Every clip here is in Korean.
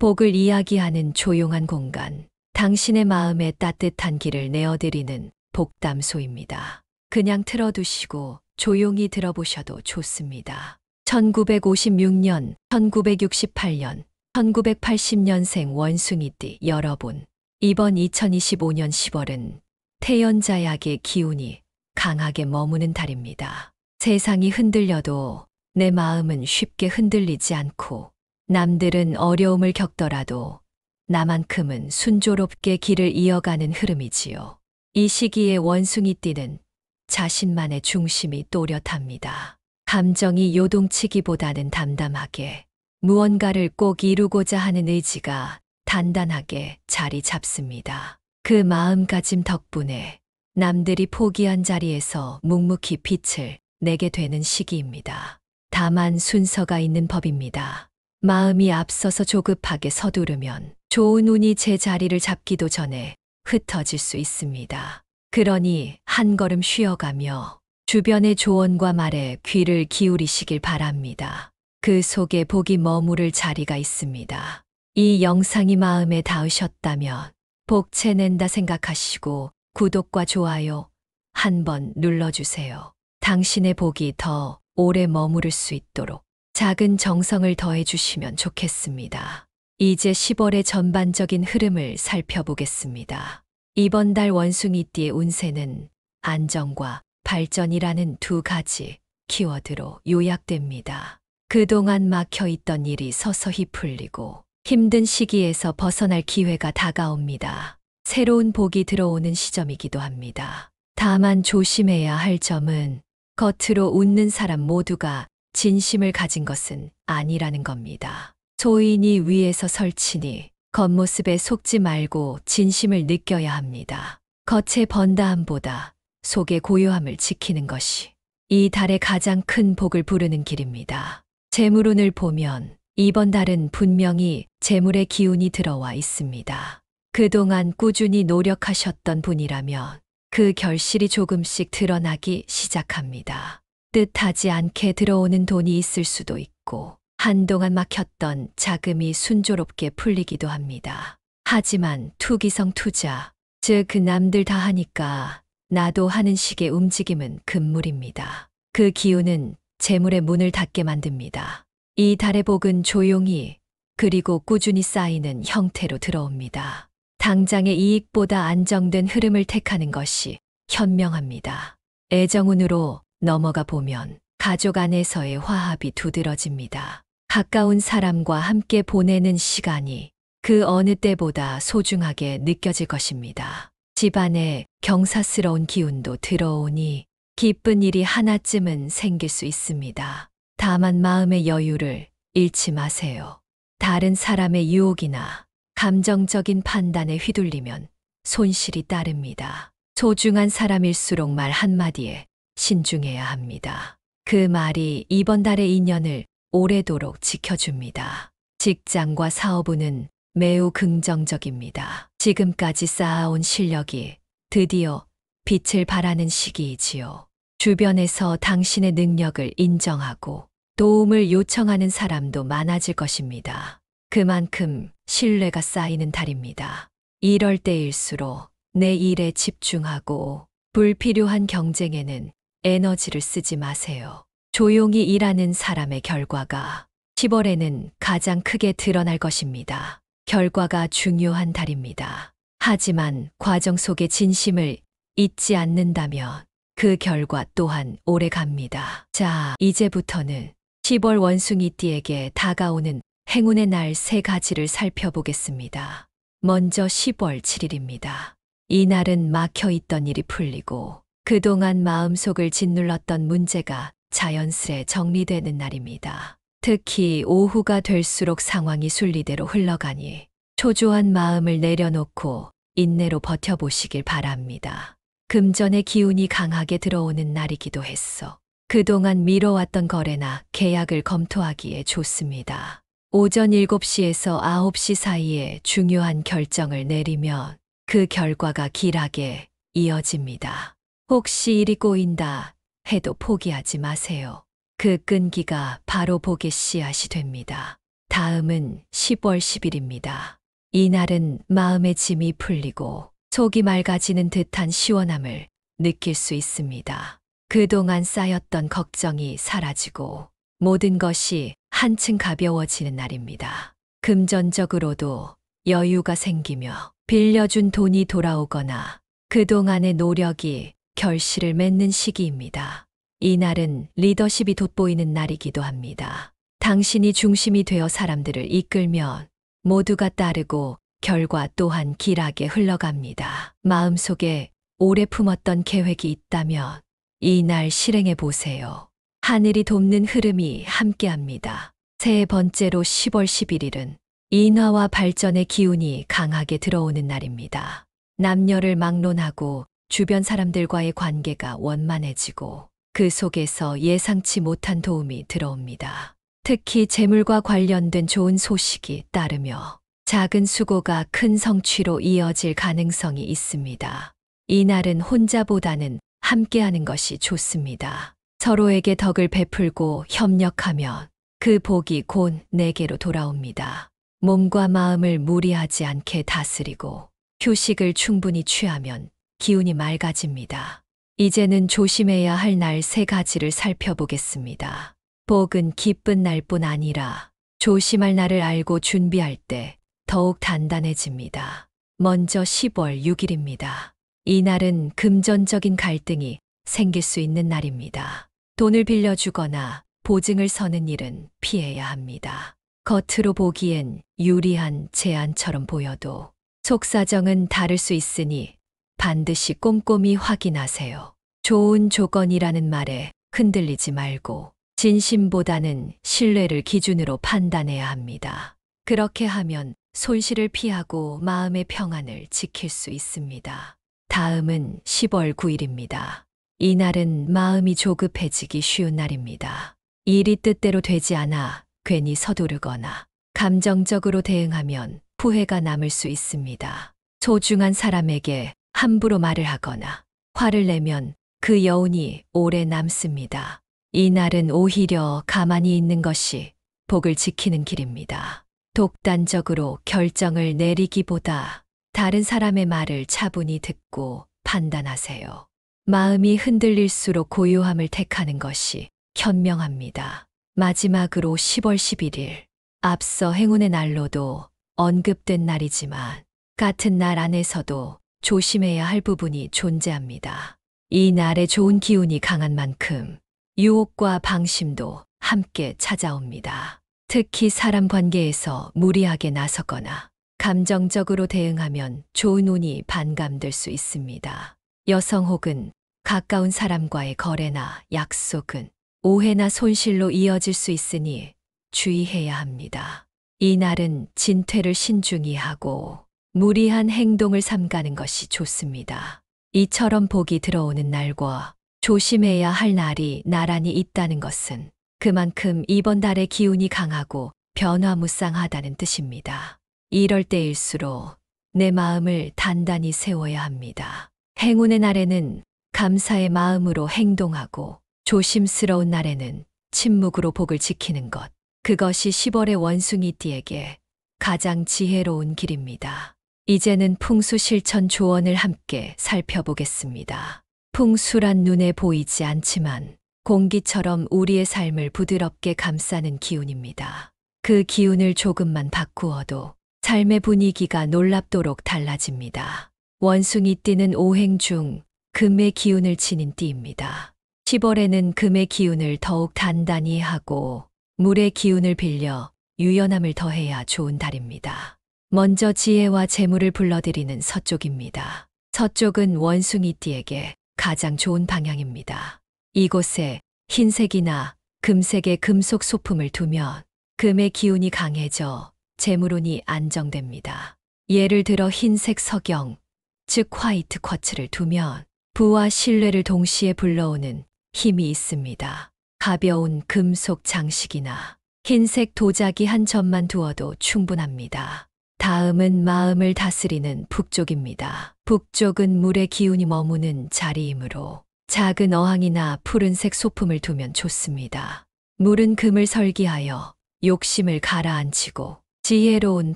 복을 이야기하는 조용한 공간, 당신의 마음에 따뜻한 길을 내어드리는 복담소입니다. 그냥 틀어두시고 조용히 들어보셔도 좋습니다. 1956년, 1968년, 1980년생 원숭이띠 여러분, 이번 2025년 10월은 태연자약의 기운이 강하게 머무는 달입니다. 세상이 흔들려도 내 마음은 쉽게 흔들리지 않고, 남들은 어려움을 겪더라도 나만큼은 순조롭게 길을 이어가는 흐름이지요. 이 시기에 원숭이띠는 자신만의 중심이 또렷합니다. 감정이 요동치기보다는 담담하게, 무언가를 꼭 이루고자 하는 의지가 단단하게 자리 잡습니다. 그 마음가짐 덕분에 남들이 포기한 자리에서 묵묵히 빛을 내게 되는 시기입니다. 다만 순서가 있는 법입니다. 마음이 앞서서 조급하게 서두르면 좋은 운이 제 자리를 잡기도 전에 흩어질 수 있습니다. 그러니 한 걸음 쉬어가며 주변의 조언과 말에 귀를 기울이시길 바랍니다. 그 속에 복이 머무를 자리가 있습니다. 이 영상이 마음에 닿으셨다면 복 채낸다 생각하시고 구독과 좋아요 한번 눌러주세요. 당신의 복이 더 오래 머무를 수 있도록 작은 정성을 더해주시면 좋겠습니다. 이제 10월의 전반적인 흐름을 살펴보겠습니다. 이번 달 원숭이띠의 운세는 안정과 발전이라는 두 가지 키워드로 요약됩니다. 그동안 막혀있던 일이 서서히 풀리고 힘든 시기에서 벗어날 기회가 다가옵니다. 새로운 복이 들어오는 시점이기도 합니다. 다만 조심해야 할 점은 겉으로 웃는 사람 모두가 진심을 가진 것은 아니라는 겁니다. 소인이 위에서 설치니 겉모습에 속지 말고 진심을 느껴야 합니다. 겉의 번다함보다 속의 고요함을 지키는 것이 이 달의 가장 큰 복을 부르는 길입니다. 재물운을 보면 이번 달은 분명히 재물의 기운이 들어와 있습니다. 그동안 꾸준히 노력하셨던 분이라면 그 결실이 조금씩 드러나기 시작합니다. 뜻하지 않게 들어오는 돈이 있을 수도 있고 한동안 막혔던 자금이 순조롭게 풀리기도 합니다. 하지만 투기성 투자, 즉 남들 다 하니까 나도 하는 식의 움직임은 금물입니다. 그 기운은 재물의 문을 닫게 만듭니다. 이 달의 복은 조용히 그리고 꾸준히 쌓이는 형태로 들어옵니다. 당장의 이익보다 안정된 흐름을 택하는 것이 현명합니다. 애정운으로 넘어가 보면 가족 안에서의 화합이 두드러집니다. 가까운 사람과 함께 보내는 시간이 그 어느 때보다 소중하게 느껴질 것입니다. 집안에 경사스러운 기운도 들어오니 기쁜 일이 하나쯤은 생길 수 있습니다. 다만 마음의 여유를 잃지 마세요. 다른 사람의 유혹이나 감정적인 판단에 휘둘리면 손실이 따릅니다. 소중한 사람일수록 말 한마디에 신중해야 합니다. 그 말이 이번 달의 인연을 오래도록 지켜줍니다. 직장과 사업운은 매우 긍정적입니다. 지금까지 쌓아온 실력이 드디어 빛을 발하는 시기이지요. 주변에서 당신의 능력을 인정하고 도움을 요청하는 사람도 많아질 것입니다. 그만큼 신뢰가 쌓이는 달입니다. 이럴 때일수록 내 일에 집중하고 불필요한 경쟁에는 에너지를 쓰지 마세요. 조용히 일하는 사람의 결과가 10월에는 가장 크게 드러날 것입니다. 결과가 중요한 달입니다. 하지만 과정 속의 진심을 잊지 않는다면 그 결과 또한 오래 갑니다. 자, 이제부터는 10월 원숭이띠에게 다가오는 행운의 날 세 가지를 살펴보겠습니다. 먼저 10월 7일입니다. 이 날은 막혀있던 일이 풀리고 그동안 마음속을 짓눌렀던 문제가 자연스레 정리되는 날입니다. 특히 오후가 될수록 상황이 순리대로 흘러가니 초조한 마음을 내려놓고 인내로 버텨보시길 바랍니다. 금전의 기운이 강하게 들어오는 날이기도 했어. 그동안 미뤄왔던 거래나 계약을 검토하기에 좋습니다. 오전 7시에서 9시 사이에 중요한 결정을 내리면 그 결과가 길하게 이어집니다. 혹시 일이 꼬인다 해도 포기하지 마세요. 그 끈기가 바로 복의 씨앗이 됩니다. 다음은 10월 10일입니다. 이날은 마음의 짐이 풀리고 속이 맑아지는 듯한 시원함을 느낄 수 있습니다. 그동안 쌓였던 걱정이 사라지고 모든 것이 한층 가벼워지는 날입니다. 금전적으로도 여유가 생기며 빌려준 돈이 돌아오거나 그동안의 노력이 결실을 맺는 시기입니다. 이날은 리더십이 돋보이는 날이기도 합니다. 당신이 중심이 되어 사람들을 이끌면 모두가 따르고 결과 또한 길하게 흘러갑니다. 마음속에 오래 품었던 계획이 있다면 이날 실행해 보세요. 하늘이 돕는 흐름이 함께합니다. 세 번째로 10월 11일은 인화와 발전의 기운이 강하게 들어오는 날입니다. 남녀를 막론하고 주변 사람들과의 관계가 원만해지고 그 속에서 예상치 못한 도움이 들어옵니다. 특히 재물과 관련된 좋은 소식이 따르며 작은 수고가 큰 성취로 이어질 가능성이 있습니다. 이날은 혼자보다는 함께하는 것이 좋습니다. 서로에게 덕을 베풀고 협력하면 그 복이 곧 내게로 돌아옵니다. 몸과 마음을 무리하지 않게 다스리고 휴식을 충분히 취하면 기운이 맑아집니다. 이제는 조심해야 할 날 3가지를 살펴보겠습니다. 복은 기쁜 날뿐 아니라 조심할 날을 알고 준비할 때 더욱 단단해집니다. 먼저 10월 6일입니다. 이날은 금전적인 갈등이 생길 수 있는 날입니다. 돈을 빌려주거나 보증을 서는 일은 피해야 합니다. 겉으로 보기엔 유리한 제안처럼 보여도 속사정은 다를 수 있으니 반드시 꼼꼼히 확인하세요. 좋은 조건이라는 말에 흔들리지 말고 진심보다는 신뢰를 기준으로 판단해야 합니다. 그렇게 하면 손실을 피하고 마음의 평안을 지킬 수 있습니다. 다음은 10월 9일입니다. 이날은 마음이 조급해지기 쉬운 날입니다. 일이 뜻대로 되지 않아 괜히 서두르거나 감정적으로 대응하면 후회가 남을 수 있습니다. 소중한 사람에게 함부로 말을 하거나 화를 내면 그 여운이 오래 남습니다. 이날은 오히려 가만히 있는 것이 복을 지키는 길입니다. 독단적으로 결정을 내리기보다 다른 사람의 말을 차분히 듣고 판단하세요. 마음이 흔들릴수록 고요함을 택하는 것이 현명합니다. 마지막으로 10월 11일, 앞서 행운의 날로도 언급된 날이지만 같은 날 안에서도 조심해야 할 부분이 존재합니다. 이 날의 좋은 기운이 강한 만큼 유혹과 방심도 함께 찾아옵니다. 특히 사람 관계에서 무리하게 나서거나 감정적으로 대응하면 좋은 운이 반감될 수 있습니다. 여성 혹은 가까운 사람과의 거래나 약속은 오해나 손실로 이어질 수 있으니 주의해야 합니다. 이 날은 진퇴를 신중히 하고 무리한 행동을 삼가는 것이 좋습니다. 이처럼 복이 들어오는 날과 조심해야 할 날이 나란히 있다는 것은 그만큼 이번 달의 기운이 강하고 변화무쌍하다는 뜻입니다. 이럴 때일수록 내 마음을 단단히 세워야 합니다. 행운의 날에는 감사의 마음으로 행동하고 조심스러운 날에는 침묵으로 복을 지키는 것. 그것이 10월의 원숭이띠에게 가장 지혜로운 길입니다. 이제는 풍수 실천 조언을 함께 살펴보겠습니다. 풍수란 눈에 보이지 않지만 공기처럼 우리의 삶을 부드럽게 감싸는 기운입니다. 그 기운을 조금만 바꾸어도 삶의 분위기가 놀랍도록 달라집니다. 원숭이띠는 오행 중 금의 기운을 지닌 띠입니다. 10월에는 금의 기운을 더욱 단단히 하고 물의 기운을 빌려 유연함을 더해야 좋은 달입니다. 먼저 지혜와 재물을 불러들이는 서쪽입니다. 서쪽은 원숭이띠에게 가장 좋은 방향입니다. 이곳에 흰색이나 금색의 금속 소품을 두면 금의 기운이 강해져 재물운이 안정됩니다. 예를 들어 흰색 석영, 즉 화이트 쿼츠를 두면 부와 신뢰를 동시에 불러오는 힘이 있습니다. 가벼운 금속 장식이나 흰색 도자기 한 점만 두어도 충분합니다. 다음은 마음을 다스리는 북쪽입니다. 북쪽은 물의 기운이 머무는 자리이므로 작은 어항이나 푸른색 소품을 두면 좋습니다. 물은 금을 설기하여 욕심을 가라앉히고 지혜로운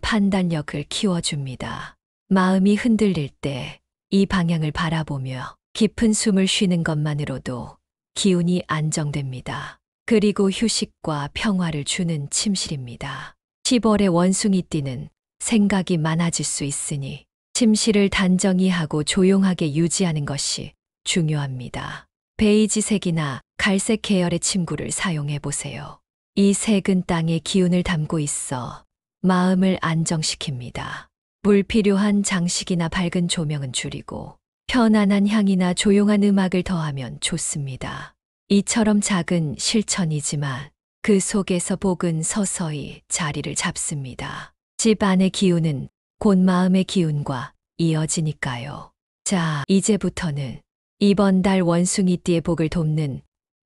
판단력을 키워줍니다. 마음이 흔들릴 때 이 방향을 바라보며 깊은 숨을 쉬는 것만으로도 기운이 안정됩니다. 그리고 휴식과 평화를 주는 침실입니다. 10월의 원숭이띠는 생각이 많아질 수 있으니 침실을 단정히 하고 조용하게 유지하는 것이 중요합니다. 베이지색이나 갈색 계열의 침구를 사용해 보세요. 이 색은 땅의 기운을 담고 있어 마음을 안정시킵니다. 불필요한 장식이나 밝은 조명은 줄이고 편안한 향이나 조용한 음악을 더하면 좋습니다. 이처럼 작은 실천이지만 그 속에서 복은 서서히 자리를 잡습니다. 집 안의 기운은 곧 마음의 기운과 이어지니까요. 자, 이제부터는 이번 달 원숭이띠의 복을 돕는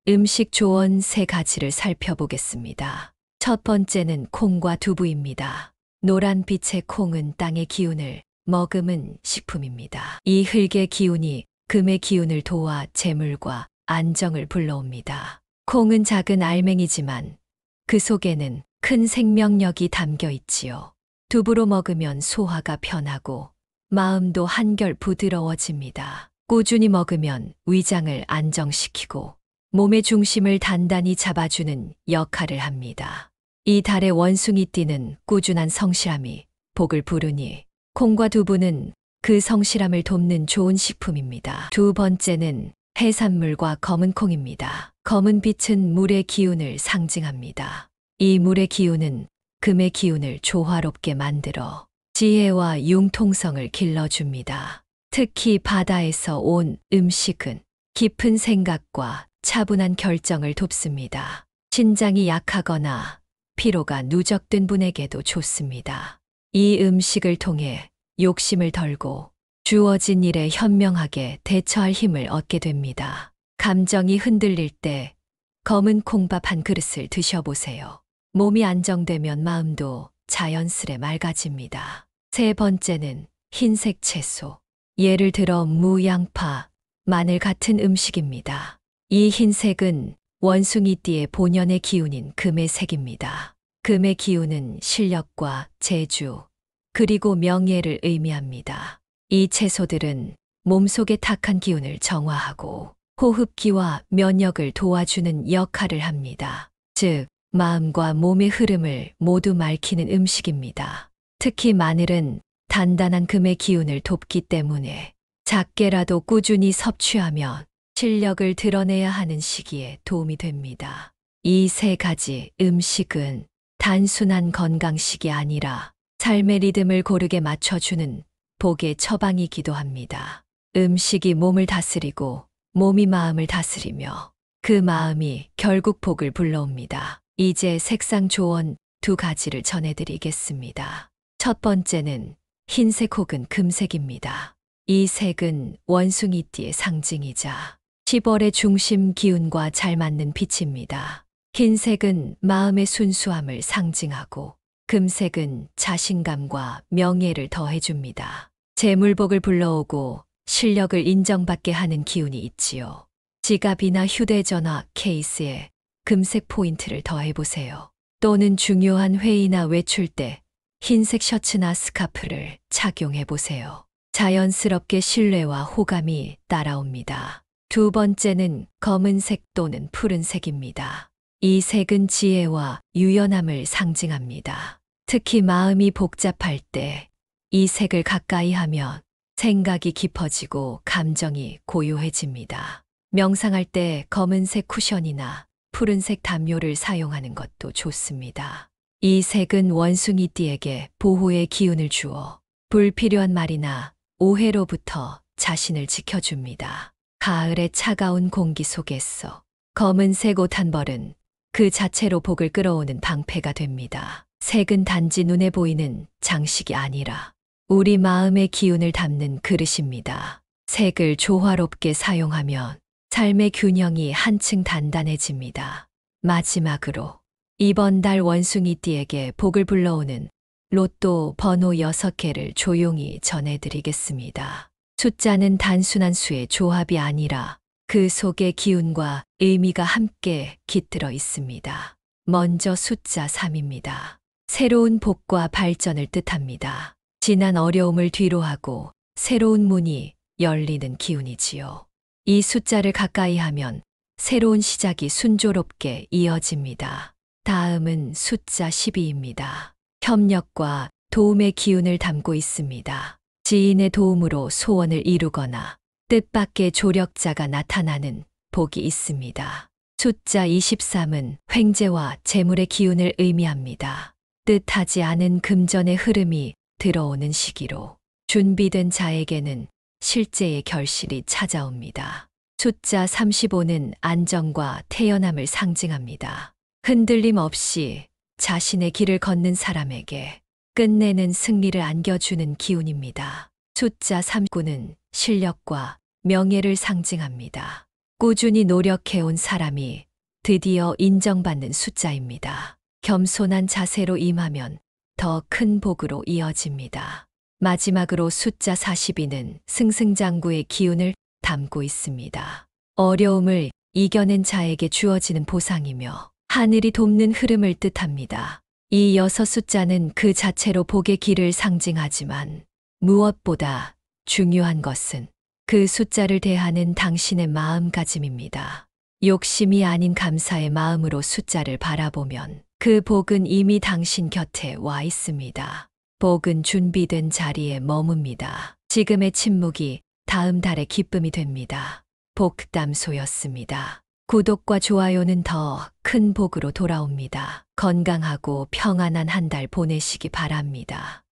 음식 조언 3가지를 살펴보겠습니다. 첫 번째는 콩과 두부입니다. 노란빛의 콩은 땅의 기운을 머금은 식품입니다. 이 흙의 기운이 금의 기운을 도와 재물과 안정을 불러옵니다. 콩은 작은 알맹이지만 그 속에는 큰 생명력이 담겨 있지요. 두부로 먹으면 소화가 편하고 마음도 한결 부드러워집니다. 꾸준히 먹으면 위장을 안정시키고 몸의 중심을 단단히 잡아주는 역할을 합니다. 이 달의 원숭이띠는 꾸준한 성실함이 복을 부르니 콩과 두부는 그 성실함을 돕는 좋은 식품입니다. 두 번째는 해산물과 검은 콩입니다. 검은 빛은 물의 기운을 상징합니다. 이 물의 기운은 금의 기운을 조화롭게 만들어 지혜와 융통성을 길러줍니다. 특히 바다에서 온 음식은 깊은 생각과 차분한 결정을 돕습니다. 신장이 약하거나 피로가 누적된 분에게도 좋습니다. 이 음식을 통해 욕심을 덜고 주어진 일에 현명하게 대처할 힘을 얻게 됩니다. 감정이 흔들릴 때 검은 콩밥 한 그릇을 드셔보세요. 몸이 안정되면 마음도 자연스레 맑아집니다. 세 번째는 흰색 채소. 예를 들어 무, 양파, 마늘 같은 음식입니다. 이 흰색은 원숭이띠의 본연의 기운인 금의 색입니다. 금의 기운은 실력과 재주, 그리고 명예를 의미합니다. 이 채소들은 몸속의 탁한 기운을 정화하고 호흡기와 면역을 도와주는 역할을 합니다. 즉, 마음과 몸의 흐름을 모두 맑히는 음식입니다. 특히 마늘은 단단한 금의 기운을 돕기 때문에 작게라도 꾸준히 섭취하면 실력을 드러내야 하는 시기에 도움이 됩니다. 이 3가지 음식은 단순한 건강식이 아니라 삶의 리듬을 고르게 맞춰주는 복의 처방이기도 합니다. 음식이 몸을 다스리고 몸이 마음을 다스리며 그 마음이 결국 복을 불러옵니다. 이제 색상 조언 2가지를 전해드리겠습니다. 첫 번째는 흰색 혹은 금색입니다. 이 색은 원숭이띠의 상징이자 10월의 중심 기운과 잘 맞는 빛입니다. 흰색은 마음의 순수함을 상징하고 금색은 자신감과 명예를 더해줍니다. 재물복을 불러오고 실력을 인정받게 하는 기운이 있지요. 지갑이나 휴대전화 케이스에 금색 포인트를 더해보세요. 또는 중요한 회의나 외출 때 흰색 셔츠나 스카프를 착용해보세요. 자연스럽게 신뢰와 호감이 따라옵니다. 두 번째는 검은색 또는 푸른색입니다. 이 색은 지혜와 유연함을 상징합니다. 특히 마음이 복잡할 때 이 색을 가까이 하면 생각이 깊어지고 감정이 고요해집니다. 명상할 때 검은색 쿠션이나 푸른색 담요를 사용하는 것도 좋습니다. 이 색은 원숭이띠에게 보호의 기운을 주어 불필요한 말이나 오해로부터 자신을 지켜줍니다. 가을의 차가운 공기 속에서 검은색 옷 한 벌은 그 자체로 복을 끌어오는 방패가 됩니다. 색은 단지 눈에 보이는 장식이 아니라 우리 마음의 기운을 담는 그릇입니다. 색을 조화롭게 사용하면 삶의 균형이 한층 단단해집니다. 마지막으로 이번 달 원숭이띠에게 복을 불러오는 로또 번호 6개를 조용히 전해드리겠습니다. 숫자는 단순한 수의 조합이 아니라 그 속에 기운과 의미가 함께 깃들어 있습니다. 먼저 숫자 3입니다. 새로운 복과 발전을 뜻합니다. 지난 어려움을 뒤로하고 새로운 문이 열리는 기운이지요. 이 숫자를 가까이 하면 새로운 시작이 순조롭게 이어집니다. 다음은 숫자 12입니다. 협력과 도움의 기운을 담고 있습니다. 지인의 도움으로 소원을 이루거나 뜻밖의 조력자가 나타나는 복이 있습니다. 숫자 23은 횡재와 재물의 기운을 의미합니다. 뜻하지 않은 금전의 흐름이 들어오는 시기로 준비된 자에게는 실제의 결실이 찾아옵니다. 숫자 35는 안정과 태연함을 상징합니다. 흔들림 없이 자신의 길을 걷는 사람에게 끝내는 승리를 안겨주는 기운입니다. 숫자 39는 실력과 명예를 상징합니다. 꾸준히 노력해온 사람이 드디어 인정받는 숫자입니다. 겸손한 자세로 임하면 더 큰 복으로 이어집니다. 마지막으로 숫자 42는 승승장구의 기운을 담고 있습니다. 어려움을 이겨낸 자에게 주어지는 보상이며 하늘이 돕는 흐름을 뜻합니다. 이 6 숫자는 그 자체로 복의 길을 상징하지만 무엇보다 중요한 것은 그 숫자를 대하는 당신의 마음가짐입니다. 욕심이 아닌 감사의 마음으로 숫자를 바라보면 그 복은 이미 당신 곁에 와 있습니다. 복은 준비된 자리에 머뭅니다. 지금의 침묵이 다음 달의 기쁨이 됩니다. 복담소였습니다. 구독과 좋아요는 더 큰 복으로 돌아옵니다. 건강하고 평안한 한 달 보내시기 바랍니다.